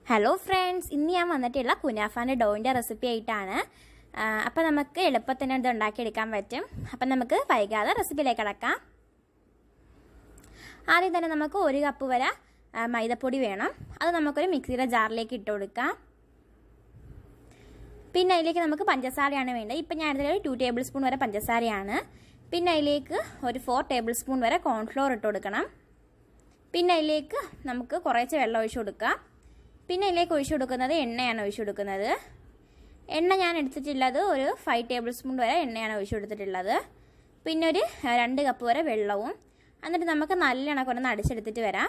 Hello friends, ഇന്ന് ഞാൻ വന്നിട്ടുള്ള കുനാഫാൻ്റെ ഡോയിൻ്റെ റെസിപ്പി ആയിട്ടാണ്. അപ്പോൾ നമുക്ക് എളുപ്പത്തിന് ഇത് ഉണ്ടാക്കിയെടുക്കാൻ പറ്റും. അപ്പം നമുക്ക് വൈകാതെ റെസിപ്പിയിലേക്ക് കടക്കാം. ആദ്യം തന്നെ നമുക്ക് 1 കപ്പ് വരെ മൈദപ്പൊടി വേണം. അത് നമുക്കൊരു മിക്സിയുടെ ജാറിലേക്ക് ഇട്ട് കൊടുക്കാം. പിന്നെ അതിലേക്ക് നമുക്ക് പഞ്ചസാരയാണ് വേണ്ടത്. ഇപ്പം ഞാൻ എടുത്തത് 2 ടേബിൾ സ്പൂൺ വരെ പഞ്ചസാരയാണ്. പിന്നെ അതിലേക്ക് ഒരു 4 ടേബിൾ സ്പൂൺ വരെ കോൺഫ്ലോർ ഇട്ട് കൊടുക്കണം. പിന്നെ അതിലേക്ക് നമുക്ക് കുറച്ച് വെള്ളം ഒഴിച്ച് കൊടുക്കാം. പിന്നെ ഇതിലേക്ക് ഒഴിച്ചു കൊടുക്കുന്നത് എണ്ണയാണ് ഒഴിച്ചു കൊടുക്കുന്നത്. എണ്ണ ഞാൻ എടുത്തിട്ടുള്ളത് ഒരു 5 ടേബിൾ സ്പൂൺ വരെ എണ്ണയാണ് ഒഴിച്ചു കൊടുത്തിട്ടുള്ളത്. പിന്നെ ഒരു 2 കപ്പ് വരെ വെള്ളവും. എന്നിട്ട് നമുക്ക് നല്ല കണക്കൊന്ന് അടിച്ചെടുത്തിട്ട് വരാം.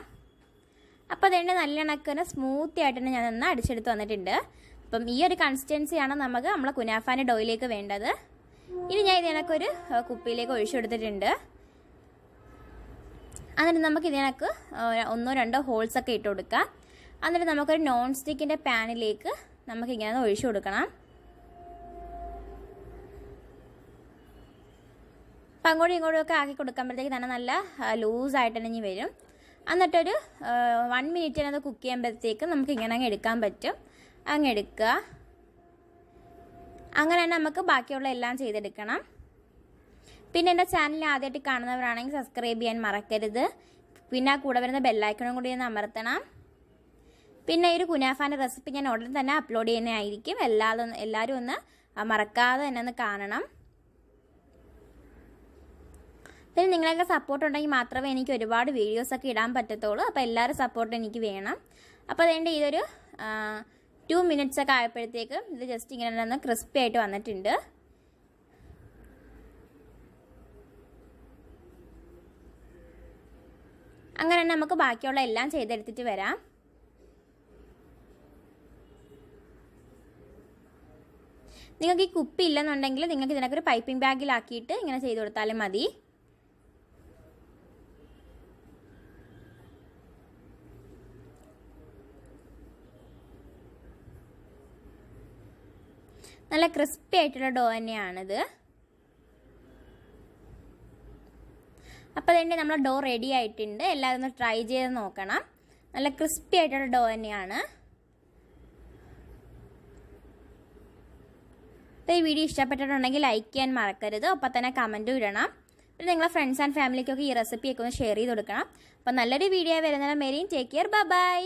അപ്പോൾ അതിൻ്റെ നല്ല കണക്കിന് സ്മൂത്തി ആയിട്ട് തന്നെ ഞാനൊന്ന് അടിച്ചെടുത്ത് വന്നിട്ടുണ്ട്. അപ്പം ഈ ഒരു കൺസിസ്റ്റൻസിയാണ് നമുക്ക് നമ്മളെ കുനാഫാൻ്റെ ഡോയിലേക്ക് വേണ്ടത്. ഇനി ഞാൻ ഇതിനൊരു കുപ്പിയിലേക്ക് ഒഴിച്ചു കൊടുത്തിട്ടുണ്ട്. എന്നിട്ട് നമുക്ക് ഇതിനൊക്കെ 1-2 ഹോൾസൊക്കെ ഇട്ട് കൊടുക്കാം. എന്നിട്ട് നമുക്കൊരു നോൺ സ്റ്റിക്കിൻ്റെ പാനിലേക്ക് നമുക്കിങ്ങനെ ഒഴിച്ചു കൊടുക്കണം. അപ്പം അങ്ങോട്ടും ഇങ്ങോട്ടും ഒക്കെ ആക്കി കൊടുക്കുമ്പോഴത്തേക്ക് തന്നെ നല്ല ലൂസായിട്ട് തന്നെ വരും. എന്നിട്ടൊരു 1 മിനിറ്റിനത് കുക്ക് ചെയ്യുമ്പോഴത്തേക്ക് നമുക്കിങ്ങനെ അങ്ങ് എടുക്കാൻ പറ്റും. അങ്ങ് എടുക്കുക. അങ്ങനെ തന്നെ നമുക്ക് ബാക്കിയുള്ള എല്ലാം ചെയ്തെടുക്കണം. പിന്നെ എൻ്റെ ചാനൽ ആദ്യമായിട്ട് കാണുന്നവരാണെങ്കിൽ സബ്സ്ക്രൈബ് ചെയ്യാൻ മറക്കരുത്. പിന്നെ കൂടെ വരുന്ന ബെല്ലൈക്കണും കൂടി ഒന്ന് അമർത്തണം. പിന്നെ ഈ ഒരു കുനാഫാൻ്റെ റെസിപ്പി ഞാൻ ഉടൻ തന്നെ അപ്ലോഡ് ചെയ്യുന്നതായിരിക്കും. എല്ലാവരും ഒന്ന് മറക്കാതെ തന്നെ ഒന്ന് കാണണം. പിന്നെ നിങ്ങളൊക്കെ സപ്പോർട്ട് ഉണ്ടെങ്കിൽ മാത്രമേ എനിക്ക് ഒരുപാട് വീഡിയോസൊക്കെ ഇടാൻ പറ്റത്തുള്ളൂ. അപ്പോൾ എല്ലാവരും സപ്പോർട്ട് എനിക്ക് വേണം. അപ്പോൾ അതുകൊണ്ട് ഇതൊരു 2 മിനിറ്റ്സ് ഒക്കെ ആയപ്പോഴത്തേക്കും ഇത് ജസ്റ്റ് ഇങ്ങനെ ഒന്ന് ക്രിസ്പി ആയിട്ട് വന്നിട്ടുണ്ട്. അങ്ങനെ നമുക്ക് ബാക്കിയുള്ള എല്ലാം ചെയ്തെടുത്തിട്ട് വരാം. നിങ്ങൾക്ക് ഈ കുപ്പി ഇല്ലെന്നുണ്ടെങ്കിൽ നിങ്ങൾക്ക് ഇതിനൊക്കെ ഒരു പൈപ്പിംഗ് ബാഗിലാക്കിയിട്ട് ഇങ്ങനെ ചെയ്ത് കൊടുത്താലും മതി. നല്ല ക്രിസ്പി ആയിട്ടുള്ള ഡോ തന്നെയാണിത്. അപ്പോൾ അതിൻ്റെ നമ്മളെ ഡോ റെഡി ആയിട്ടുണ്ട്. എല്ലാവരും ഒന്ന് ട്രൈ ചെയ്ത് നോക്കണം. നല്ല ക്രിസ്പി ആയിട്ടുള്ള ഡോ തന്നെയാണ്. അപ്പോൾ ഈ വീഡിയോ ഇഷ്ടപ്പെട്ടിട്ടുണ്ടെങ്കിൽ ലൈക്ക് ചെയ്യാൻ മറക്കരുത്. അപ്പോൾ തന്നെ കമൻറ്റും ഇടണം. പിന്നെ നിങ്ങളെ ഫ്രണ്ട്സ് ആൻഡ് ഫാമിലിക്കൊക്കെ ഈ റെസിപ്പിയൊക്കെ ഒന്ന് ഷെയർ ചെയ്ത് കൊടുക്കണം. അപ്പോൾ നല്ലൊരു വീഡിയോ വരുന്നതിന് മേരെയും ടേക്ക് കെയർ. ബൈ.